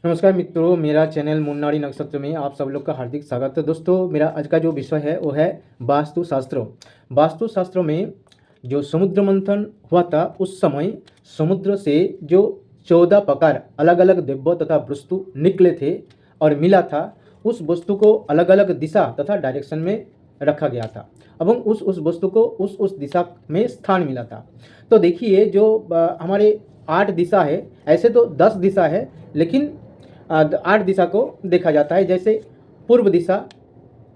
नमस्कार मित्रों, मेरा चैनल मुन्नारी नक्षत्र में आप सब लोग का हार्दिक स्वागत है। दोस्तों, मेरा आज का जो विषय है वो है वास्तुशास्त्र। वास्तुशास्त्र में जो समुद्र मंथन हुआ था उस समय समुद्र से जो 14 प्रकार अलग अलग दिव्य तथा वस्तु निकले थे और मिला था, उस वस्तु को अलग अलग दिशा तथा डायरेक्शन में रखा गया था एवं उस वस्तु को उस दिशा में स्थान मिला था। तो देखिए, जो हमारे 8 दिशा है, ऐसे तो 10 दिशा है, लेकिन 8 दिशा को देखा जाता है। जैसे पूर्व दिशा,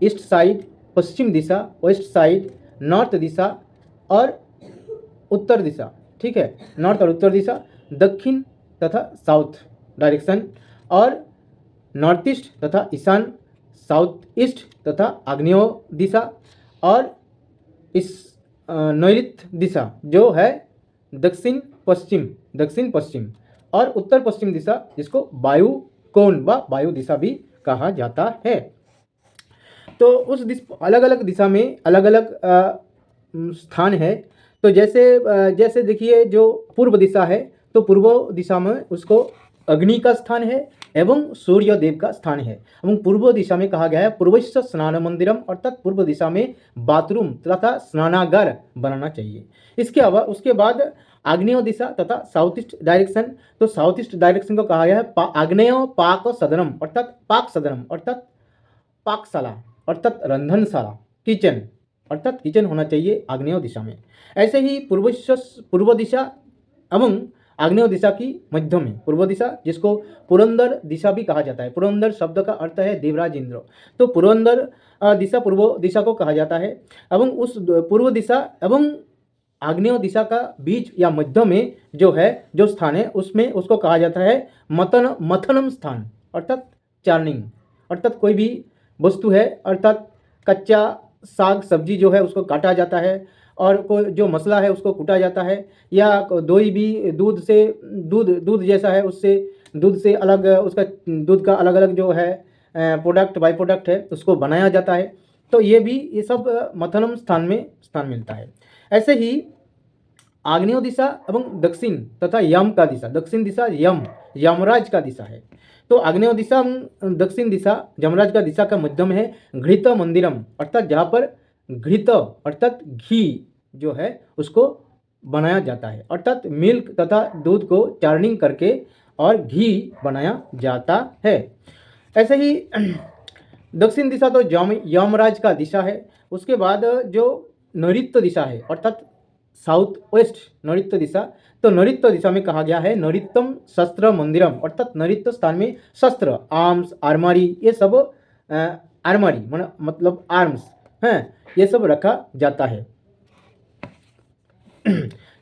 ईस्ट साइड, पश्चिम दिशा, वेस्ट साइड, नॉर्थ दिशा और उत्तर दिशा। ठीक है, नॉर्थ और उत्तर दिशा, दक्षिण तथा साउथ डायरेक्शन, और नॉर्थ ईस्ट तथा ईशान, साउथ ईस्ट तथा आग्नेय दिशा, और इस नैऋत्य दिशा जो है दक्षिण पश्चिम, और उत्तर पश्चिम दिशा जिसको वायु कोण व वायु दिशा भी कहा जाता है। तो उस अलग अलग दिशा में अलग अलग स्थान है। तो जैसे देखिए, जो पूर्व दिशा है तो पूर्व दिशा में उसको अग्नि का स्थान है एवं सूर्य देव का स्थान है। एवं पूर्व दिशा में कहा गया है पूर्वश्च स्नान मंदिरम, अर्थात पूर्व दिशा में बाथरूम तथा स्नानागार बनाना चाहिए। उसके बाद आग्नेय दिशा तथा साउथ ईस्ट डायरेक्शन। तो साउथ ईस्ट डायरेक्शन को कहा गया है आग्नेय पाक सदनम, अर्थात पाक सदनम अर्थात पाकशाला, अर्थात रंधनशाला, किचन, अर्थात किचन होना चाहिए आग्नेय दिशा में। ऐसे ही पूर्व दिशा एवं आग्नेय दिशा की मध्य में पूर्व दिशा, जिसको पुरंदर दिशा भी कहा जाता है। पुरंदर शब्द का अर्थ है देवराज इंद्र। तो पुरंदर दिशा पूर्व दिशा को कहा जाता है। एवं उस पूर्व दिशा एवं आग्नेय दिशा का बीच या मध्य में जो स्थान है उसमें उसको कहा जाता है मथनम स्थान, अर्थात चार्निंग। अर्थात कोई भी वस्तु है, अर्थात कच्चा साग सब्जी जो है उसको काटा जाता है, और कोई जो मसला है उसको कूटा जाता है, या दही भी दूध जैसा है, उससे दूध से अलग उसका दूध का अलग अलग जो है प्रोडक्ट बाई प्रोडक्ट है उसको बनाया जाता है। तो ये सब मथनम स्थान मिलता है। ऐसे ही आग्नेय दिशा एवं दक्षिण तथा यम का दिशा, दक्षिण दिशा यमराज का दिशा है। तो आग्नेय दिशा दक्षिण दिशा यमराज का दिशा का मध्य में है घृत मंदिरम, अर्थात जहाँ पर घृत अर्थात घी जो है उसको बनाया जाता है, अर्थात मिल्क तथा दूध को चार्निंग करके और घी बनाया जाता है। ऐसे ही दक्षिण दिशा तो यमराज का दिशा है। उसके बाद जो नैऋत्य दिशा है, अर्थात साउथ वेस्ट नैऋत्य दिशा, तो नैऋत्य दिशा में कहा गया है नैऋत्यम शस्त्र मंदिरम, अर्थात नैऋत्य स्थान में शस्त्र, आर्म्स, आर्मरी, ये सब आर्मरी मतलब आर्म्स हैं, ये सब रखा जाता है।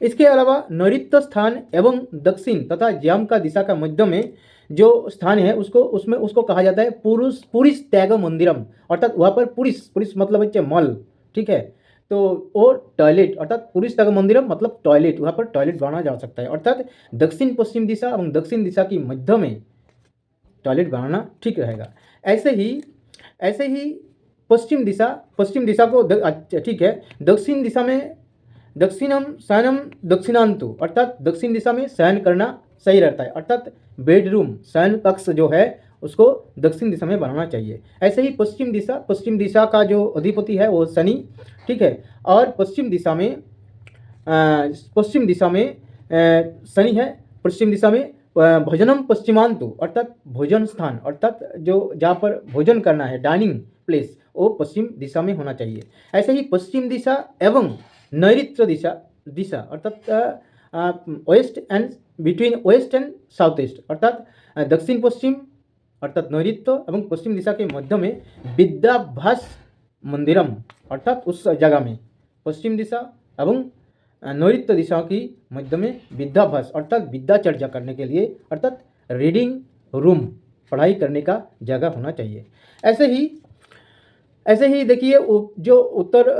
इसके अलावा नैऋत्य स्थान एवं दक्षिण तथा यम का दिशा का मध्य में जो स्थान है उसको कहा जाता है पुरुष त्याग मंदिरम, अर्थात वहाँ पर पुरुष मतलब है मल। ठीक है, तो वो टॉयलेट, अर्थात पुरुष त्याग मंदिरम मतलब टॉयलेट, वहाँ पर टॉयलेट बनाया जा सकता है। अर्थात दक्षिण पश्चिम दिशा एवं दक्षिण दिशा की मध्य में टॉयलेट बनाना ठीक रहेगा। ऐसे ही पश्चिम दिशा को ठीक है, दक्षिण दिशा में दक्षिणम शयनम दक्षिणांतु, अर्थात दक्षिण दिशा में शयन करना सही रहता है, अर्थात बेडरूम शयन कक्ष जो है उसको दक्षिण दिशा में बनाना चाहिए। ऐसे ही पश्चिम दिशा का जो अधिपति है वो शनि। ठीक है, और पश्चिम दिशा में शनि है। पश्चिम दिशा में भोजनम पश्चिमांतु, अर्थात भोजन स्थान, अर्थात जो जहाँ पर भोजन करना है डाइनिंग प्लेस, वो पश्चिम दिशा में होना चाहिए। ऐसे ही पश्चिम दिशा एवं नैऋत्य दिशा अर्थात west and between west and south east, अर्थात दक्षिण पश्चिम अर्थात नैऋत्य एवं पश्चिम दिशा के मध्य में विद्याभ्यास मंदिरम, अर्थात उस जगह में पश्चिम दिशा एवं नैऋत्य दिशा की मध्य में विद्याभ्यास अर्थात विद्याचर्चा करने के लिए, अर्थात रीडिंग रूम, पढ़ाई करने का जगह होना चाहिए। ऐसे ही देखिए, जो उत्तर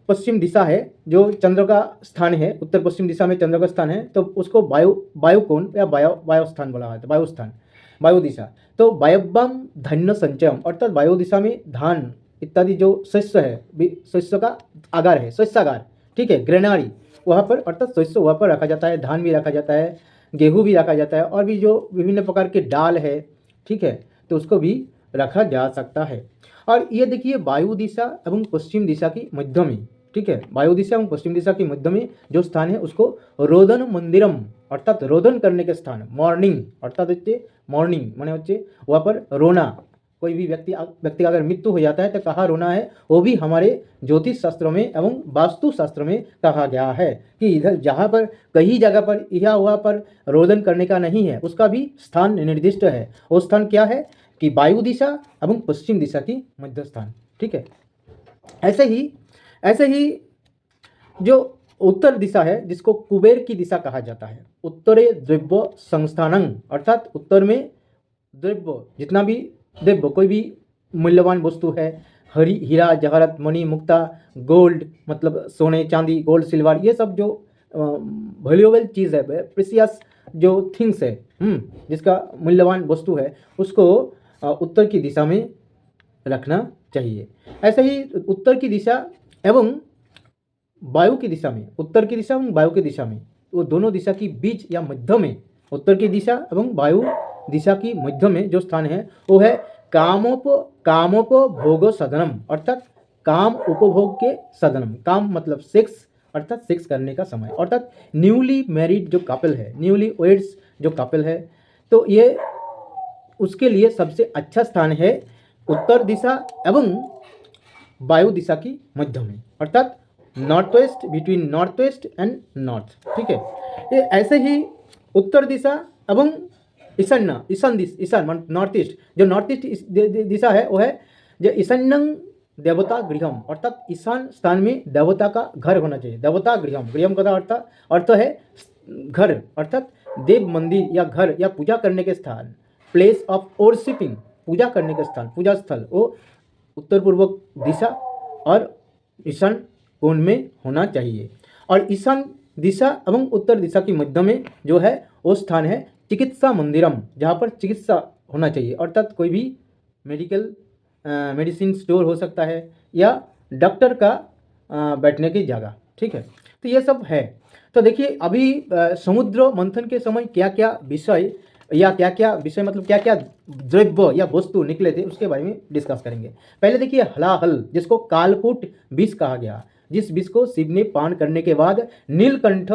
पश्चिम दिशा है, जो चंद्र का स्थान है, उत्तर पश्चिम दिशा में चंद्र का स्थान है, तो उसको वायु कोण या वायु स्थान बोला है, वायु दिशा। तो वायव्यम धन्य संचयम, अर्थात वायु दिशा में धान इत्यादि जो शस्य है, शस्य का आगार है, शस्यागार, ठीक है, ग्रेनारी, वहाँ पर अर्थात शस्य वहाँ पर रखा जाता है, धान भी रखा जाता है, गेहूँ भी रखा जाता है, और भी जो विभिन्न प्रकार के दाल है, ठीक है, तो उसको भी रखा जा सकता है। और ये देखिए वायु दिशा एवं पश्चिम दिशा की मध्य में, ठीक है, वायु दिशा एवं पश्चिम दिशा के मध्य में जो स्थान है उसको रोदन मंदिरम अर्थात रोदन करने के स्थान, मॉर्निंग अर्थात मॉर्निंग माने होच्छे वहाँ पर रोना, कोई भी व्यक्ति का अगर मृत्यु हो जाता है तो कहाँ रोना है, वो भी हमारे ज्योतिष शास्त्रों में एवं वास्तु शास्त्र में कहा गया है कि इधर जहाँ पर कई जगह पर यह वहाँ पर रोदन करने का नहीं है, उसका भी स्थान निर्दिष्ट है। वो स्थान क्या है कि वायु दिशा एवं पश्चिम दिशा की मध्य स्थान, ठीक है। ऐसे ही जो उत्तर दिशा है जिसको कुबेर की दिशा कहा जाता है, उत्तरे द्रव्य संस्थानंग अर्थात उत्तर में द्रव्य जितना भी द्रव्य कोई भी मूल्यवान वस्तु है, हीरा जवाहरात मणि मुक्ता गोल्ड मतलब सोने चांदी गोल्ड सिल्वर, ये सब जो वैल्यूएबल चीज़ है, प्रेशियस जो थिंग्स है, जिसका मूल्यवान वस्तु है, उसको उत्तर की दिशा में रखना चाहिए। ऐसे ही उत्तर की दिशा एवं वायु की दिशा में, उत्तर की दिशा एवं वायु की दिशा में, वो दोनों दिशा की बीच या मध्य में, उत्तर की दिशा एवं वायु दिशा की मध्य में जो स्थान है वो है कामोपभोग सदनम अर्थात काम उपभोग के सदनम। काम मतलब सेक्स अर्थात सेक्स करने का समय, अर्थात न्यूली मैरिड जो कपल है, न्यूली वेड्स जो कपल है, तो ये उसके लिए सबसे अच्छा स्थान है उत्तर दिशा एवं वायु दिशा की मध्य में, अर्थात north west, between north west and north, ठीक है। ये ऐसे ही उत्तर दिशा एवं ईशान नॉर्थ ईस्ट, जो नॉर्थ ईस्ट दिशा है वो है जो ईशान्यं देवता गृहम अर्थात ईशान स्थान में देवता का घर होना चाहिए। देवता गृहम, गृहम का अर्थ है घर अर्थात देव मंदिर या घर या पूजा करने के स्थान, प्लेस ऑफ वर्शिपिंग पूजा करने के स्थान, पूजा स्थल वो उत्तर पूर्व दिशा और ईशान कोण में होना चाहिए। और ईशान दिशा एवं उत्तर दिशा की मध्य में जो है वो स्थान है चिकित्सा मंदिरम, जहाँ पर चिकित्सा होना चाहिए, अर्थात कोई भी मेडिसिन स्टोर हो सकता है या डॉक्टर का बैठने की जगह, ठीक है। तो ये सब है। तो देखिए अभी समुद्र मंथन के समय क्या क्या विषय मतलब क्या क्या द्रव्य या वस्तु निकले थे उसके बारे में डिस्कस करेंगे। पहले देखिए हलाहल, जिसको कालकूट विष कहा गया, जिस विष को शिव ने पान करने के बाद नीलकंठ,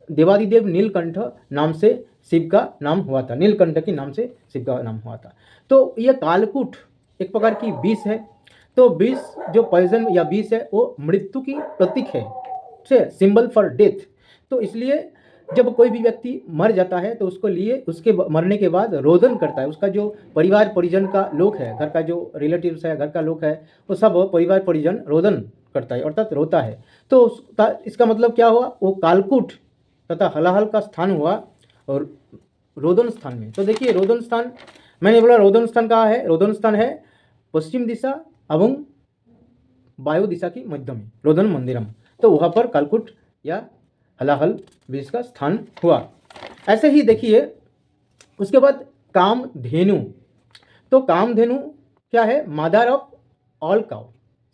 देवादिदेव नीलकंठ नाम से शिव का नाम हुआ था, नीलकंठ के नाम से शिव का नाम हुआ था। तो यह कालकूट एक प्रकार की विष है। तो विष जो पॉइजन या विष है वो मृत्यु की प्रतीक है, सिंबल फॉर डेथ। तो इसलिए जब कोई भी व्यक्ति मर जाता है तो उसको लिए उसके मरने के बाद रोदन करता है, उसका जो परिवार परिजन का लोग है, घर का जो रिलेटिव्स है, घर का लोग है, वो सब परिवार परिजन रोदन करता है अर्थात रोता है। तो इसका मतलब क्या हुआ, वो कालकूट तथा हलाहल का स्थान हुआ और रोदन स्थान में। तो देखिए रोदन स्थान, मैंने बोला रोदन स्थान कहाँ है, रोदन स्थान है पश्चिम दिशा एवं वायु दिशा की मध्य में, रोदन मंदिरम। तो वहाँ पर कालकूट या हलाहल बीज का स्थान हुआ। ऐसे ही देखिए उसके बाद कामधेनु। तो कामधेनु क्या है, मदर ऑफ ऑल काउ,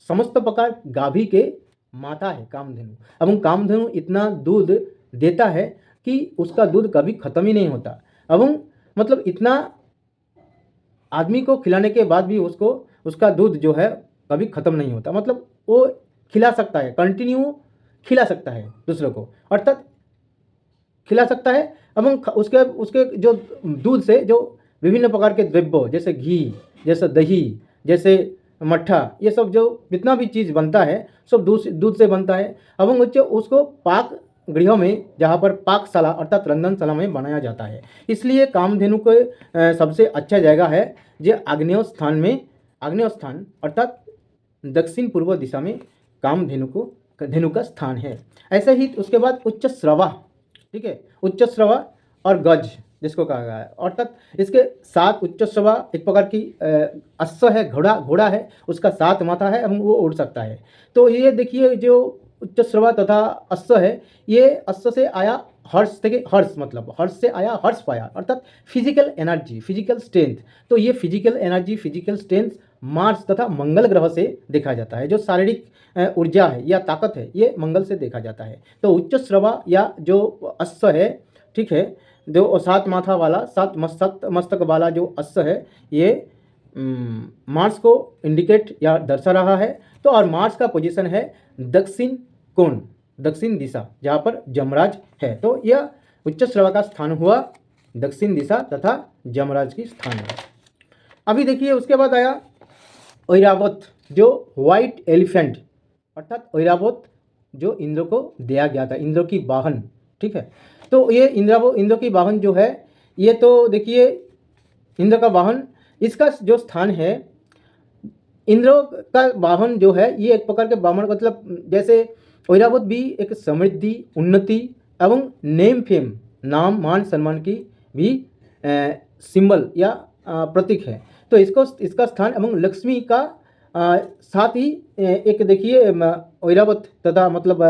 समस्त प्रकार गाभी के माता है कामधेनु। एवं कामधेनु इतना दूध देता है कि उसका दूध कभी ख़त्म ही नहीं होता। एवं मतलब इतना आदमी को खिलाने के बाद भी उसका दूध जो है कभी ख़त्म नहीं होता, मतलब वो खिला सकता है, कंटिन्यू खिला सकता है दूसरों को, अर्थात खिला सकता है। एवं उसके जो दूध से जो विभिन्न प्रकार के द्रव्य जैसे घी, जैसे दही, जैसे मट्ठा, ये सब जो जितना भी चीज़ बनता है सब दूध से बनता है। एवं उसको पाक गृह में, जहाँ पर पाकशाला अर्थात रंधनशाला में बनाया जाता है। इसलिए कामधेनु को सबसे अच्छा जगह है जो आग्नेय स्थान अर्थात दक्षिण पूर्व दिशा में कामधेनु का स्थान है। ऐसे ही उसके बाद उच्च श्रवा, ठीक है, उच्च श्रवा और गज जिसको कहा गया है, अर्थात इसके 7 उच्च श्रवा एक प्रकार की अश्व है, घोड़ा है, उसका 7 माथा है एवं वो उड़ सकता है। तो ये देखिए जो उच्च श्रवा तथा अश्व है, ये अश्व से आया हर्ष थे, मतलब हर्ष से आया हर्ष पाया, अर्थात फिजिकल एनर्जी, फिजिकल स्ट्रेंथ। तो ये physical energy, physical strength Mars तथा मंगल ग्रह से देखा जाता है। जो शारीरिक ऊर्जा है या ताकत है ये मंगल से देखा जाता है। तो उच्च श्रवा या जो अश्व है, ठीक है, जो 7 माथा वाला 7 मस्तक वाला जो अश्व है, ये मार्स को इंडिकेट या दर्शा रहा है। तो और मार्स का पोजीशन है दक्षिण कोण, दक्षिण दिशा, जहाँ पर जमराज है। तो यह उच्च श्रवा का स्थान हुआ दक्षिण दिशा तथा जमराज की स्थान है। अभी देखिए उसके बाद आया ऐरावत, जो व्हाइट एलिफेंट, अर्थात ऐरावत जो इंद्र को दिया गया था, इंद्र की वाहन। ठीक है, तो ये इंद्र की वाहन जो है, ये तो देखिए इंद्र का वाहन, इसका जो स्थान है, इंद्र का वाहन जो है, ये एक प्रकार के वाहन, मतलब जैसे ऐरावत भी एक समृद्धि, उन्नति एवं नेम फेम, नाम मान सम्मान की भी सिंबल या प्रतीक है। तो इसका स्थान एवं लक्ष्मी का साथ ही एक देखिए ऐरावत तथा मतलब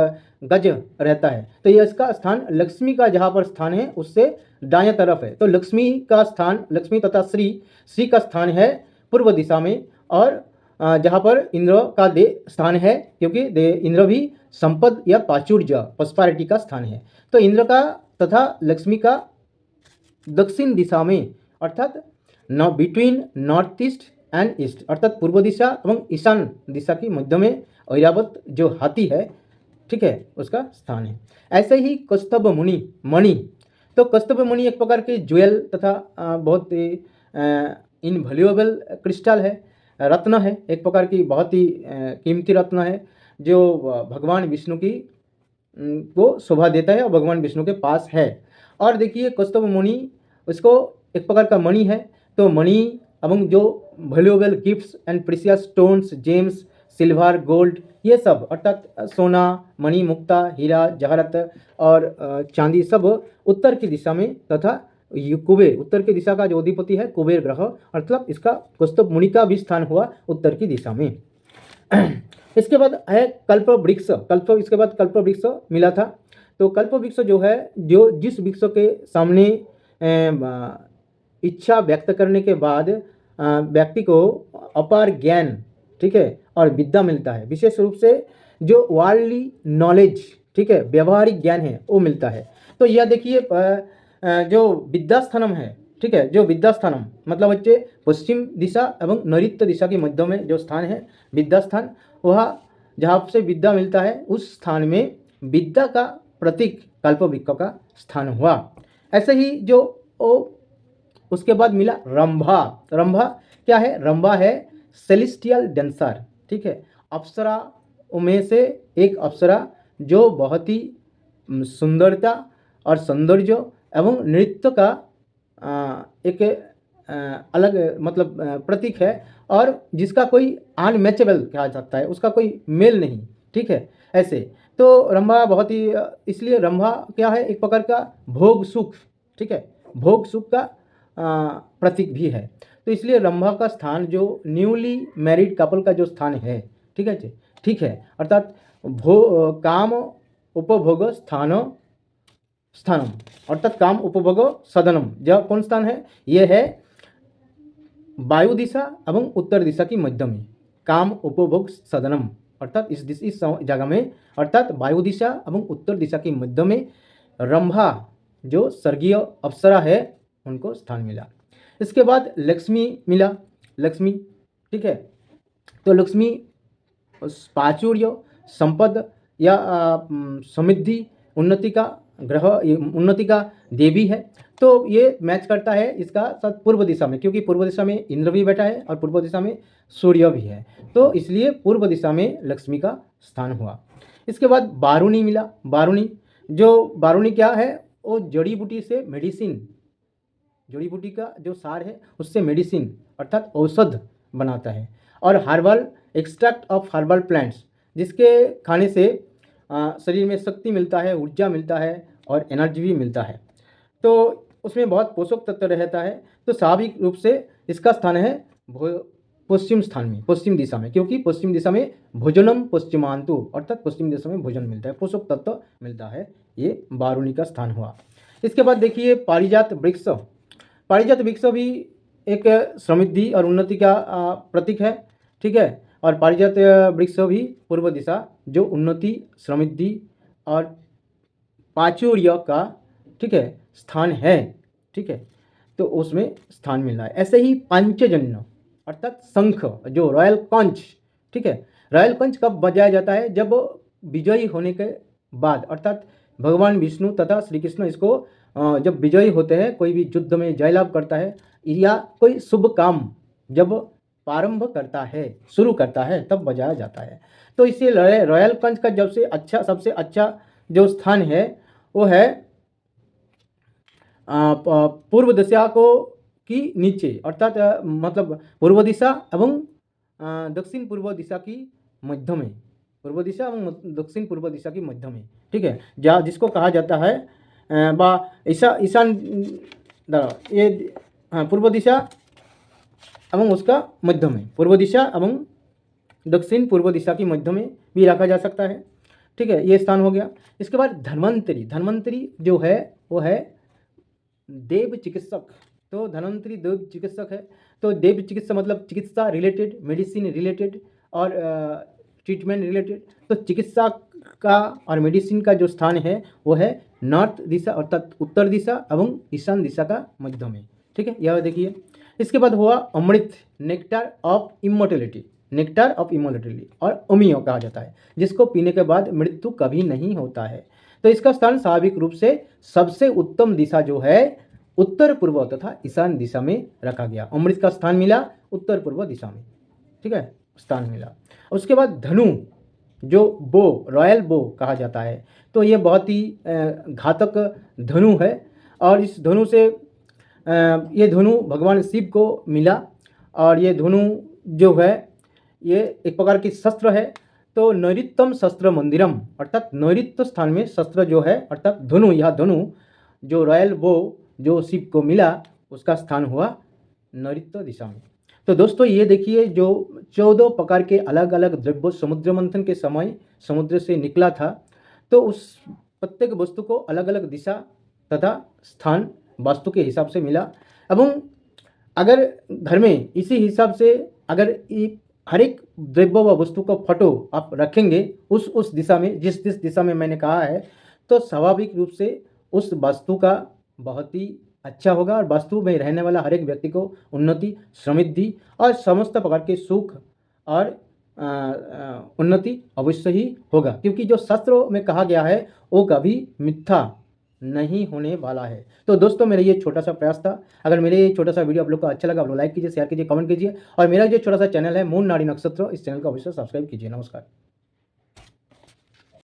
गज रहता है। तो ये इसका स्थान लक्ष्मी का जहाँ पर स्थान है उससे दाएं तरफ है। तो लक्ष्मी का स्थान, लक्ष्मी तथा श्री का स्थान है पूर्व दिशा में, और जहाँ पर इंद्र का स्थान है, क्योंकि इंद्र भी संपद या प्राचुर्य, प्रॉस्पेरिटी का स्थान है। तो इंद्र का तथा लक्ष्मी का दक्षिण दिशा में, अर्थात between north east and east, अर्थात पूर्व दिशा एवं ईशान दिशा की मध्य में ऐरावत जो हाथी है, ठीक है, उसका स्थान है। ऐसे ही कौस्तभ मणि, तो कौस्तभ मणि एक प्रकार के ज्वेल तथा बहुत ही इनवैल्यूएबल क्रिस्टल है, रत्न है, एक प्रकार की बहुत ही कीमती रत्न है, जो भगवान विष्णु की को शोभा देता है और भगवान विष्णु के पास है। और देखिए कौस्तभ मणि, उसको एक प्रकार का मणि है। तो मणि एवं जो valuable gifts and precious stones, James, silver, gold, ये सब, अर्थात सोना, मणि, मुक्ता, हीरा, जवाहरत और चांदी, सब उत्तर की दिशा में, तथा कुबेर, उत्तर की दिशा का जो अधिपति है कुबेर ग्रह, अर्थात इसका कौस्तभ मुनि का भी स्थान हुआ उत्तर की दिशा में। इसके बाद है कल्प वृक्ष, इसके बाद कल्प वृक्ष मिला था। तो कल्प वृक्ष जो है, जो जिस वृक्ष के सामने इच्छा व्यक्त करने के बाद व्यक्ति को अपार ज्ञान, ठीक है, और विद्या मिलता है, विशेष रूप से जो वर्ल्डली नॉलेज, ठीक है, व्यवहारिक ज्ञान है, वो मिलता है। तो यह देखिए जो विद्यास्थानम है, ठीक है, जो विद्यास्थानम मतलब बच्चे पश्चिम दिशा एवं नैऋत्य दिशा के मध्य में जो स्थान है विद्यास्थान, वह जहाँ से विद्या मिलता है उस स्थान में विद्या का प्रतीक कल्प वृक्ष का स्थान हुआ। ऐसे ही जो उसके बाद मिला रंभा। रंभा क्या है? रंभा है सेलेस्टियल डांसर, ठीक है, अप्सरा में से एक अप्सरा, जो बहुत ही सुंदरता और सौंदर्य एवं नृत्य का एक अलग मतलब प्रतीक है, और जिसका कोई अनमैचेबल कहा जाता है, उसका कोई मेल नहीं, ठीक है। ऐसे तो रंभा बहुत ही, इसलिए रंभा क्या है? एक प्रकार का भोग सुख, ठीक है, भोग सुख का प्रतीक भी है। तो इसलिए रंभा का स्थान जो न्यूली मैरिड कपल का जो स्थान है, ठीक है जी, ठीक है, अर्थात काम उपभोग स्थानम, अर्थात काम उपभोग सदनम, जहाँ कौन स्थान है? ये है वायु दिशा एवं उत्तर दिशा की मध्य में काम उपभोग सदनम, अर्थात इस जगह में, अर्थात वायु दिशा एवं उत्तर दिशा की मध्य में रंभा जो स्वर्गीय अप्सरा है उनको स्थान मिला। इसके बाद लक्ष्मी मिला, लक्ष्मी, ठीक है। तो लक्ष्मी प्राचुर्य, संपद या समृद्धि, उन्नति का ग्रह, उन्नति का देवी है। तो ये मैच करता है इसका साथ पूर्व दिशा में, क्योंकि पूर्व दिशा में इंद्र भी बैठा है और पूर्व दिशा में सूर्य भी है, तो इसलिए पूर्व दिशा में लक्ष्मी का स्थान हुआ। इसके बाद बारूणी मिला। बारूणी, जो बारूणी क्या है? वो जड़ी बूटी से मेडिसिन, जड़ी बूटी का जो सार है उससे मेडिसिन अर्थात औषध बनाता है, और herbal extract of herbal plants, जिसके खाने से शरीर में शक्ति मिलता है, ऊर्जा मिलता है और एनर्जी भी मिलता है। तो उसमें बहुत पोषक तत्व रहता है। तो स्वाभाविक रूप से इसका स्थान है पश्चिम स्थान में, पश्चिम दिशा में, क्योंकि पश्चिम दिशा में भोजनम पश्चिमांतु, अर्थात पश्चिम दिशा में भोजन मिलता है, पोषक तत्व मिलता है। ये बारूणी का स्थान हुआ। इसके बाद देखिए पारिजात वृक्ष। पारिजात वृक्ष भी एक समृद्धि और उन्नति का प्रतीक है, ठीक है, और पारिजात वृक्ष भी पूर्व दिशा जो उन्नति, समृद्धि और प्राचुर्य का ठीक है, स्थान है, ठीक है, तो उसमें स्थान मिल रहा है। ऐसे ही पांचजन्य अर्थात शंख, जो रॉयल कंच, ठीक है, रॉयल कंच कब बजाया जाता है? जब विजयी होने के बाद, अर्थात भगवान विष्णु तथा श्री कृष्ण इसको जब विजयी होते हैं, कोई भी युद्ध में जयलाभ करता है या कोई शुभ काम जब प्रारंभ करता है, शुरू करता है, तब बजाया जाता है। तो इसलिए रॉयल कंच का जब से अच्छा, सबसे अच्छा जो स्थान है वो है पूर्व दिशा को की नीचे, अर्थात मतलब पूर्व दिशा एवं दक्षिण पूर्व दिशा की मध्य में, पूर्व दिशा एवं दक्षिण पूर्व दिशा की मध्य में, ठीक है, जहाँ जिसको कहा जाता है ईशान, ये पूर्व दिशा एवं उसका मध्य में, पूर्व दिशा एवं दक्षिण पूर्व दिशा की मध्य में भी रखा जा सकता है, ठीक है, ये स्थान हो गया। इसके बाद धन्वंतरी, धन्वंतरी जो है वो है देव चिकित्सक। तो धन्वंतरी देव चिकित्सक है। तो देव चिकित्सा मतलब चिकित्सा रिलेटेड, मेडिसिन रिलेटेड और ट्रीटमेंट रिलेटेड। तो चिकित्सा का और मेडिसिन का जो स्थान है वो है नॉर्थ दिशा अर्थात उत्तर दिशा एवं ईशान दिशा का मध्य में, ठीक है, यह देखिए। इसके बाद हुआ अमृत, nectar of immortality, nectar of immortality और अमियो कहा जाता है, जिसको पीने के बाद मृत्यु कभी नहीं होता है। तो इसका स्थान स्वाभाविक रूप से सबसे उत्तम दिशा जो है उत्तर पूर्व तथा ईशान दिशा में रखा गया। अमृत का स्थान मिला उत्तर पूर्व दिशा में, ठीक है, स्थान मिला। उसके बाद धनु, जो बो, रॉयल बो कहा जाता है, तो ये बहुत ही घातक धनु है। और इस धनु से ये धनु भगवान शिव को मिला और ये धनु जो है ये एक प्रकार की शस्त्र है। तो नैऋत्यम शस्त्र मंदिरम अर्थात नैऋत्य स्थान में शस्त्र जो है अर्थात धनु, यह धनु जो रॉयल बो जो शिव को मिला उसका स्थान हुआ नैऋत्य दिशा में। तो दोस्तों ये देखिए जो 14 प्रकार के अलग अलग द्रव्य समुद्र मंथन के समय समुद्र से निकला था, तो उस प्रत्येक वस्तु को अलग अलग दिशा तथा स्थान वास्तु के हिसाब से मिला। एवं अगर घर में इसी हिसाब से अगर हर एक द्रव्य व वस्तु को फोटो आप रखेंगे उस दिशा में, जिस दिशा में मैंने कहा है, तो स्वाभाविक रूप से उस वास्तु का बहुत ही अच्छा होगा और वास्तु में रहने वाला हर एक व्यक्ति को उन्नति, समृद्धि और समस्त प्रकार के सुख और उन्नति अवश्य ही होगा, क्योंकि जो शास्त्रों में कहा गया है वो कभी मिथ्या नहीं होने वाला है। तो दोस्तों मेरा ये छोटा सा प्रयास था। अगर मेरे ये छोटा सा वीडियो आप लोग को अच्छा लगा, आप लोग लाइक कीजिए, शेयर कीजिए, कमेंट कीजिए और मेरा जो छोटा सा चैनल है मून नाड़ी नक्षत्र, इस चैनल को अवश्य सब्सक्राइब कीजिए। नमस्कार।